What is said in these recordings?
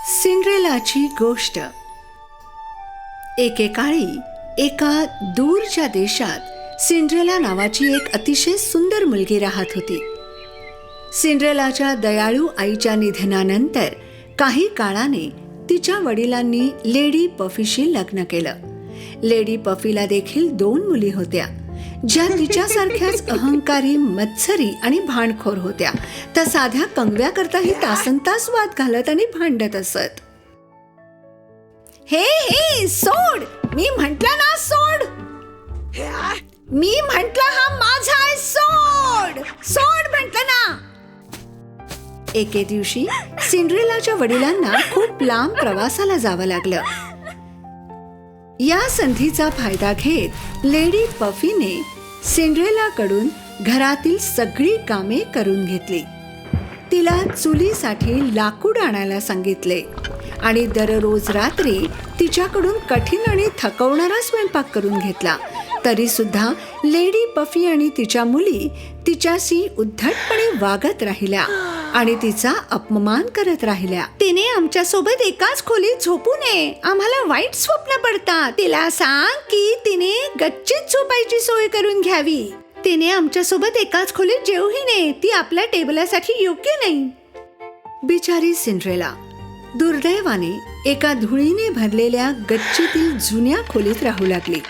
सिंड्रेलाची गोष्ट. एकेकाळी एका दूरच्या देशात सिंड्रेला नावाची एक अतिशय सुंदर मुलगी राहत होती. सिंड्रेलाच्या दयाळू आईच्या निधनानंतर काही काळाने तिच्या वडिलांनी लेडी पफीशी लग्न केलं. लेडी पफीला देखील 2 मुली होत्या, ज्या तिच्यासारख्याच अहंकारी, मत्सरी आणि भांडखोर होत्या. त्या साध्या कंगव्याकरताही तासनतास वाद घालत आणि भांडत असत. हे सोड, मी म्हंटल ना सोड, मी म्हंटल हा माझा आहे, सोड सोड म्हंटल ना. एके दिवशी सिंड्रेलाच्या वडिलांना खूप लांब प्रवासाला जावं लागलं. या संधीचा फायदा घेत लेडी पफीने सिंड्रेलाकडून घरातील सगळी कामे करून घेतली. तिला चुलीसाठी लाकूड आणायला सांगितले आणि दररोज रात्री तिच्याकडून कठीण आणि थकवणारा स्वयंपाक करून घेतला. तरी सुद्धा लेडी पफी आणि तिच्या मुली तिच्याशी उद्धटपणे वागत राहिल्या आणि तिचा अपमान करत राहिल्या. तिने आमच्या सोबत एकाच खोलीत झोपू नये, आम्हाला वाईट स्वप्न पडतात. तिला सांग की तिने गच्चीत झोपायची सोय करून घ्यावी. तिने आमच्या सोबत एकाच खोलीत जेवूही नये, ती आपल्या टेबलासाठी योग्य नाही. बिचारी सिंड्रेला दुर्दैवाने एका धुळीने भरलेल्या गच्चीतील जुन्या खोलीत राहू लागली.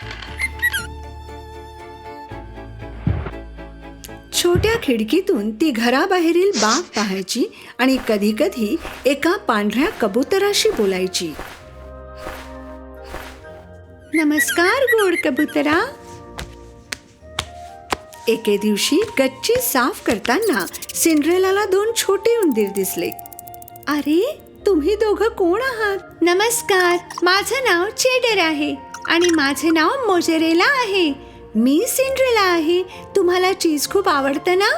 छोट्या खिडकीतून ती घराबाहेरील बाग पाहायची आणि कधी कधी एका पांढऱ्या कबुतराशी बोलायची. नमस्कार गोड कबुतरा. एके दिवशी गच्ची साफ करताना सिंड्रेलाला 2 छोटे उंदीर दिसले. अरे, तुम्ही दोघं कोण आहात? नमस्कार, माझं नाव चेडर आहे आणि माझे नाव मोजेरेला आहे. मी सिंड्रेला आहे. तुम्हाला चीज खूप आवडतं ना?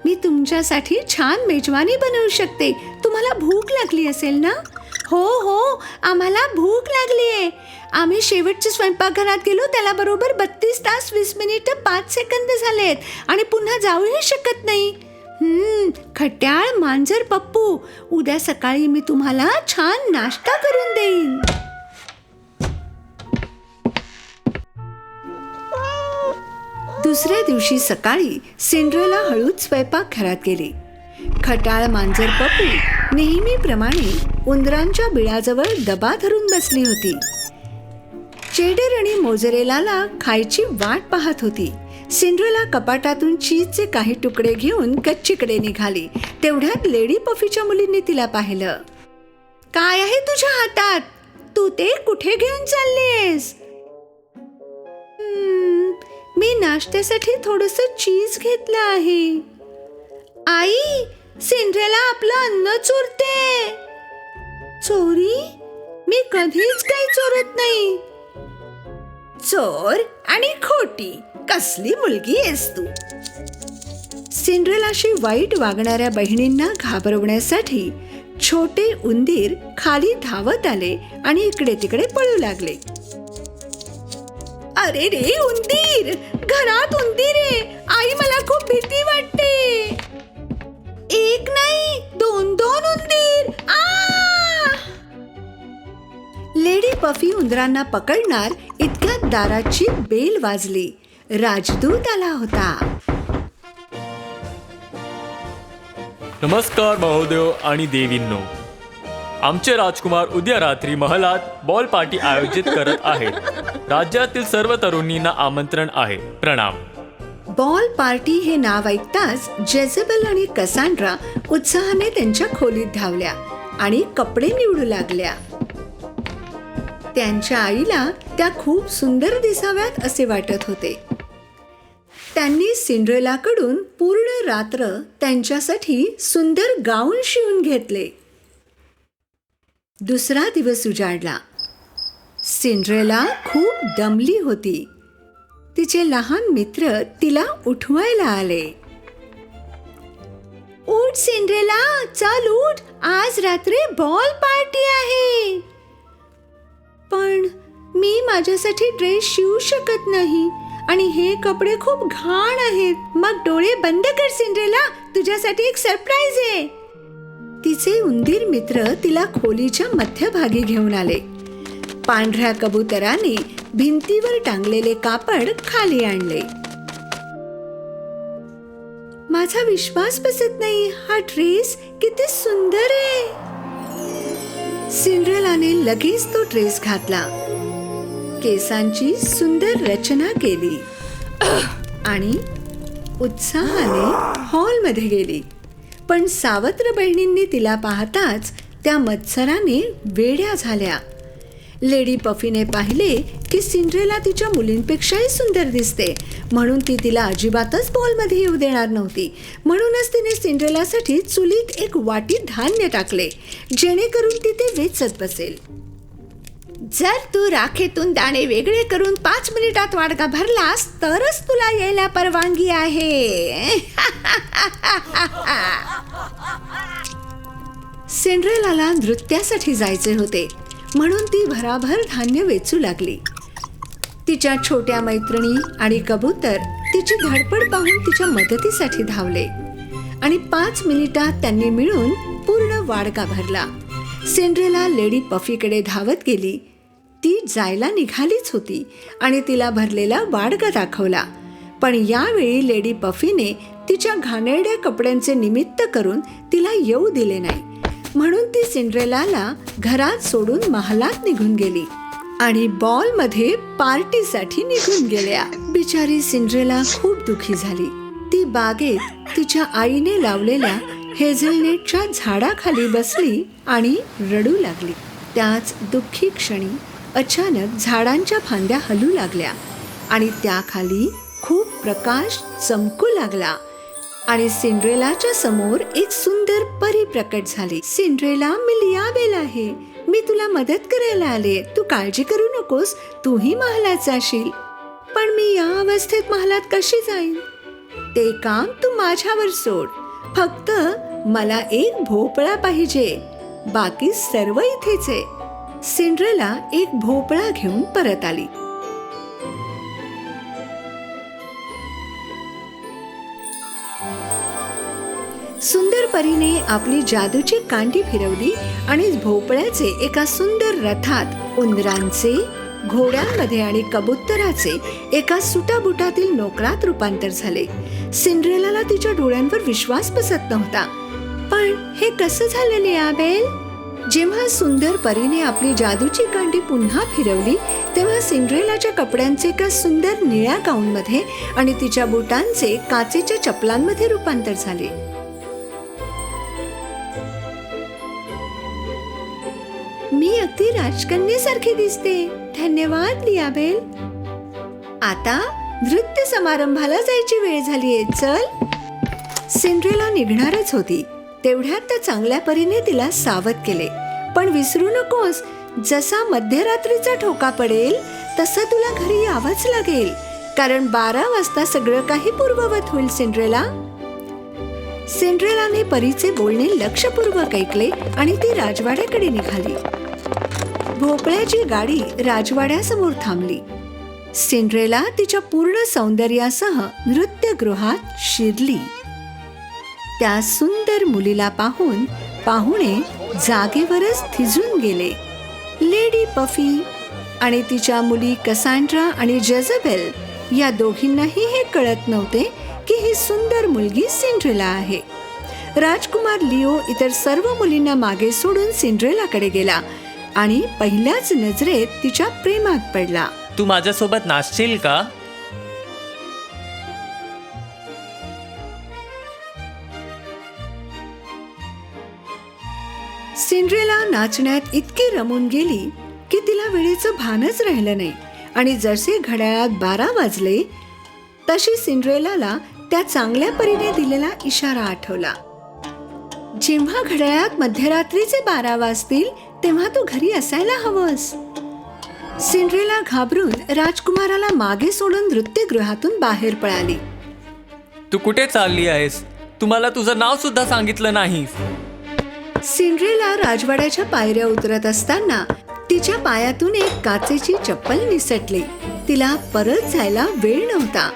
मी तुमच्यासाठी छान मेजवानी बनवू शकते. तुम्हाला भूक लागली असेल ना? हो, आम्हाला भूक लागली आहे. आम्ही शेवटच्या स्वयंपाकघरात गेलो त्याला बरोबर 32 तास 20 मिनिटं 5 सेकंद झालेत आणि पुन्हा जाऊही शकत नाही. खट्याळ मांजर पप्पू, उद्या सकाळी मी तुम्हाला छान नाश्ता करून देईन. दुसऱ्या दिवशी सकाळी सिंड्रेला हळूच स्वयंपाकघरात गेली. खटाळ मांजर पप्पू नेहमीप्रमाणे उंदरांच्या बिळाजवळ दबा धरून बसली होती. चेडर आणि मोजेरेलाला खायची वाट पाहत होती. सिंड्रेला कपाटातून चीजचे काही तुकडे घेऊन गच्चीकडे निघाली. तेवढ्यात लेडी पफीच्या मुलींनी तिला पाहिलं. काय आहे तुझ्या हातात? तू ते कुठे घेऊन चाललीस? मी नाश्त्यासाठी थोडंसं चीज घेतलं आहे. आई, सिंड्रेला आपलं अन्न चोरते. चोरी? मी कधीच काही चोरत नाही. चोर आणि खोटी, कसली मुलगी आहेस तू? सिंड्रेलाशी वाईट वागणाऱ्या बहिणींना घाबरवण्यासाठी छोटे उंदीर खाली धावत आले आणि इकडे तिकडे पळू लागले. अरे रे उंदीर, घरात उंदीर आहे. आई, मला खूप भीती वाटते. एक नाही, 2 उंदीर. लेडी पफी उंदरांना पकडणार इतक्यात दाराची बेल वाजली. राजदूत आला होता. नमस्कार महोदय आणि देवींनो, आमचे राजकुमार उद्या रात्री महलात बॉल पार्टी आयोजित करत आहेत. राज्यातील सर्व तरुणींना आमंत्रण आहे. प्रणाम. बॉल पार्टी हे नाव ऐकताच जेझेबेल आणि कसांड्रा उत्साहाने त्यांच्या खोलीत धावल्या आणि कपडे निवडू लागल्या. त्यांच्या आईला त्या खूप सुंदर दिसाव्यात असे वाटत होते. त्यांनी सिंड्रेलाकडून पूर्ण रात्र त्यांच्यासाठी सुंदर गाऊन शिवून घेतले. दुसरा दिवस उजाडला. सिंड्रेला खूप दमली होती. तिचे लहान मित्र तिला उठवायला आले. उठ सिंड्रेला, चल उठ, आज रात्री बॉल पार्टी आहे. पण मी माझ्यासाठी ड्रेस शिवू शकत नाही आणि हे कपडे खूप घाण आहेत. मग डोळे बंद कर सिंड्रेला, तुझ्यासाठी एक सरप्राईज आहे. तिचे उंदीर मित्र तिला खोलीच्या मध्यभागी घेऊन आले. पांढऱ्या कबुतराने भिंतीवर टांगलेले कापड खाली आणले. माझा विश्वास बसत नाही, हा ड्रेस किती सुंदर आहे. सिंड्रेलाने लगेच तो ड्रेस घातला, केसांची सुंदर रचना केली आणि उत्साहाने हॉलमध्ये गेली. पण सावत्र बहिणींनी तिला पाहताच त्या मत्सराने वेड्या झाल्या. लेडी पफीने पाहिले की सिंड्रेला तिच्या मुलींपेक्षाही सुंदर दिसते, म्हणून ती तिला अजिबातच बॉलमध्ये येऊ देणार नव्हती. म्हणूनच तिने सिंड्रेलासाठी चुलीत एक वाटी धान्य टाकले, जेणेकरून ती ते वेचत बसेल. जर तू राखेतून दाणे वेगळे करून 5 मिनिटात वाडगा भरलास तरच तुला यायला परवानगी आहे. सिंड्रेलाला नृत्यासाठी जायचे होते, म्हणून ती भराभर धान्य वेचू लागली. तिच्या छोट्या मैत्रिणी आणि कबूतर तिची धडपड पाहून तिच्या मदतीसाठी धावले आणि 5 मिनिटात त्यांनी मिळून पूर्ण वाडगा भरला. सिंड्रेला लेडी पफीकडे धावत गेली. ती जायला निघालीच होती आणि तिला भरलेला वाडगा दाखवला. पण यावेळी लेडी पफीने तिच्या घाणेरड्या कपड्यांचे निमित्त करून तिला येऊ दिले नाही. म्हणून ती सिंड्रेलाला घरात सोडून महालात निघून गेली आणि बॉलमध्ये पार्टीसाठी निघून गेल्या. बिचारी सिंड्रेला खूप दुःखी झाली. ती बागेत तिच्या आईने लावलेल्या हेझलनेटच्या झाडाखाली बसली आणि रडू लागली. त्याच दुःखी क्षणी अचानक झाडांच्या फांद्या हलू लागल्या आणि त्याखाली खूप प्रकाश चमकू लागला आणि सिंड्रेलाच्या समोर एक सुंदर परी प्रकट झाली. सिंड्रेला, मी लियाबेल आहे. मी तुला मदत करायला आले. तू काळजी करू नकोस, तूही महालात जाशील. पण मी या अवस्थेत महालात कशी जाईन? ते काम तू माझ्यावर सोड. फक्त मला एक भोपळा पाहिजे, बाकी सर्व इथेच आहे. सिंड्रेला एक भोपळा घेऊन परत आली. सुंदर परीने आपली जादूची कांडी फिरवली आणि भोपळ्याचे एका सुंदर रथात उंदरांचे, घोड्यांमध्ये आणि कबुतराचे एका सुटाबुटातील नोकरात रूपांतर झाले. सिंड्रेलाला तिच्या डोळ्यांवर विश्वास बसत नव्हता. पण हे कसं झालं लियाबेल? जेव्हा सुंदर परीने आपली जादूची कांडी पुन्हा फिरवली तेव्हा सिंड्रेलाच्या कपड्यांचे एका सुंदर निळ्या गाऊनमध्ये आणि तिच्या बुटांचे काचेच्या चपलांमध्ये रूपांतर झाले. मी अगदी राजकन्येसारखी दिसते. धन्यवाद लियाबेल. आता नृत्य समारंभाला जायची वेळ झालीये. चल. सिंड्रेला निघणारच होती तेवढ्यात त्या चांगल्या परीने तिला सावध केले. पण विसरू नकोस, जसा मध्यरात्रीचा ठोका पडेल तसं तुला घरी यावंच लागेल, कारण 12 वाजता सगळं काही पूर्ववत होईल. सिंड्रेला. सिंड्रेलाने परीचे बोलणे लक्षपूर्वक ऐकले आणि ती राजवाड्याकडे निघाली. भोपळ्याची गाडी राजवाड्यासमोर थांबली. सिंड्रेला तिच्या पूर्ण सौंदर्यासह नृत्यगृहात शिरली. त्या सुंदर मुलीला पाहून पाहुणे जागेवरच थिजून गेले. लेडी पफी आणि तिच्या मुली कसांड्रा आणि जेझबेल या दोघींनाही हे कळत नव्हते की ही सुंदर मुलगी सिंड्रेला आहे. राजकुमार लिओ इतर सर्व मुलींना मागे सोडून सिंड्रेलाकडे गेला आणि पहिल्याच नजरेत तिच्या प्रेमात पडला. तू माझ्यासोबत नाचशील का? सिंड्रेला नाचण्यात इतकी रमून गेली की तिला वेळेचं भानच राहिलं नाही आणि जसे घड्याळात 12 वाजले तशी सिंड्रेलाला त्या चांगल्या परीने दिलेला इशारा आठवला. जेव्हा घड्याळात मध्यरात्रीचे 12 वाजतील तेव्हा तू घरी असायला हवंस. सिंड्रेला घाबरून राजकुमाराला मागे सोडून नृत्यगृहातून बाहेर पळाली. तू कुठे चालली आहेस? तुम्हाला तुझं नाव सुद्धा सांगितलं नाहीस. सिंड्रेला राजवाड्याच्या पायऱ्या उतरत असताना तिच्या पायातून एक काचेची चप्पल निसटली. तिला परत जायला वेळ नव्हता,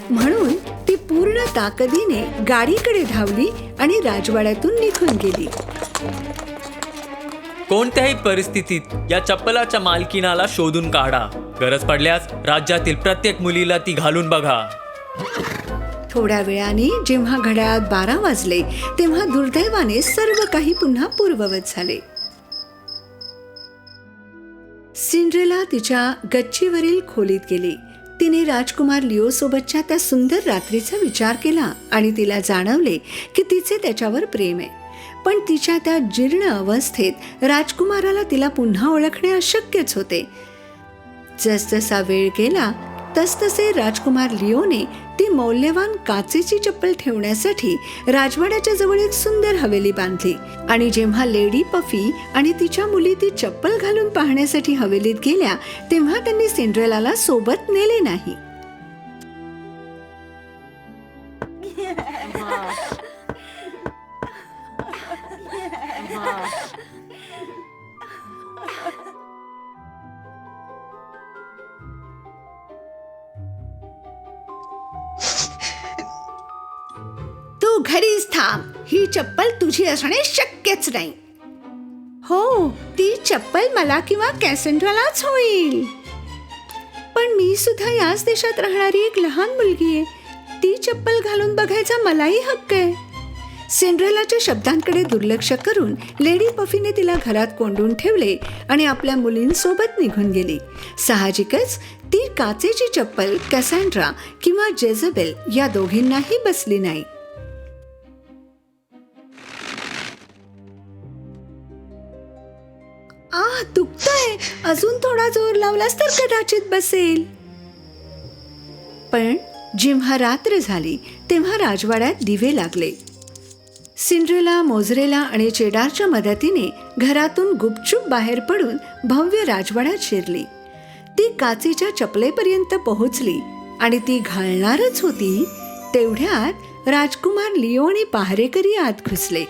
म्हणून ती ती पूर्ण ताकदीने गाडीकडे धावली आणि राजवाड्यातून निघून गेली. कोणत्याही परिस्थितीत या चप्पलाच्या मालकीणाला शोधून काढा. गरज पडल्यास राज्यातील प्रत्येक मुलीला ती घालून बघा. थोड्या वेळाने जेव्हा घड्याळात 12 वाजले तेव्हा दुर्दैवाने सर्व काही पुन्हा पूर्ववत झाले. सिंड्रेला तिच्या गच्चीवरील खोलीत गेली. तिने राजकुमार लिओ सोबतच्या त्या सुंदर रात्रीचा विचार केला आणि तिला जाणवले की तिचे त्याच्यावर प्रेम आहे. पण तिच्या त्या जीर्ण अवस्थेत राजकुमाराला तिला पुन्हा ओळखणे अशक्यच होते. जसजसा वेळ गेला तसतसे राजकुमार लिओने ती मौल्यवान काचेची चप्पल ठेवण्यासाठी राजवाड्याच्या जवळ एक सुंदर हवेली बांधली आणि जेव्हा लेडी पफी आणि तिच्या मुली ती चप्पल घालून पाहण्यासाठी हवेलीत गेल्या तेव्हा त्यांनी सिंड्रेलाला सोबत नेले नाही. तू घरीच थांब. ही चप्पल तुझी असणे शक्यच नाही. हो, ती चप्पल मला किंवा कॅसेंड्रालाच होईल. पण मी सुद्धा याच देशात राहणारी एक लहान मुलगी आहे. ती चप्पल घालून बघायचा मलाही हक्क आहे. सिंड्रेलाच्या शब्दांकडे दुर्लक्ष करून लेडी पफीने तिला घरात कोंडून ठेवले आणि आपल्या मुलींसोबत निघून गेली. साहजिकच ती काचेची चप्पल कॅसेंड्रा किंवा जेझबेल या दोघींनाही बसली नाही. दुखतंय. अजून थोडा जोर लावलास तर कदाचित बसेल. पण जेव्हा रात्र झाली तेव्हा राजवाड्यात दिवे लागले. सिंड्रेला मोझरेला आणि चेडारच्या मदतीने घरातून गुपचूप बाहेर पडून भव्य राजवाड्यात शिरली. ती काचेच्या चपलेपर्यंत पोहोचली आणि ती घालणारच होती तेवढ्यात राजकुमार लिओ आणि पहारेकरी आत घुसले.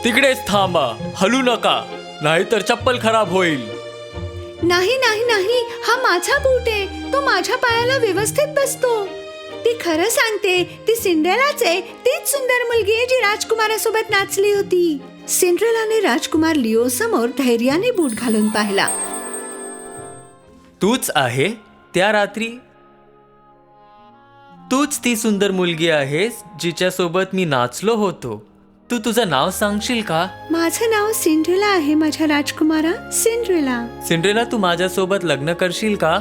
तिकडेच थांबा, हलू नका, नाहीतर चप्पल खराब होईल. नाही नाही नाही, हा माझा बूट आहे. तो माझ्या पायाला व्यवस्थित बसतो. ती खरं सांगते, ती सिंड्रेलाच आहे. तीच सुंदर मुलगी आहे जी राजकुमारासोबत नाचली होती. सिंड्रेलाने राजकुमार लिओ समोर धैर्याने बूट घालून पाहिला. तूच आहे त्या रात्री? तूच ती सुंदर मुलगी आहेस जिच्यासोबत मी नाचलो होतो. तू तुझं नाव सांगशील का? माझं नाव सिंड्रेला आहे माझ्या राजकुमारा, सिंड्रेला. सिंड्रेला, तू माझ्यासोबत लग्न करशील का?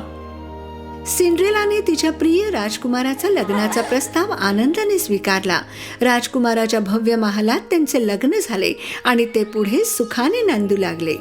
सिंड्रेलाने तिच्या प्रिय राजकुमाराचा लग्नाचा प्रस्ताव आनंदाने स्वीकारला. राजकुमाराच्या भव्य महालात त्यांचे लग्न झाले आणि ते पुढे सुखाने नांदू लागले.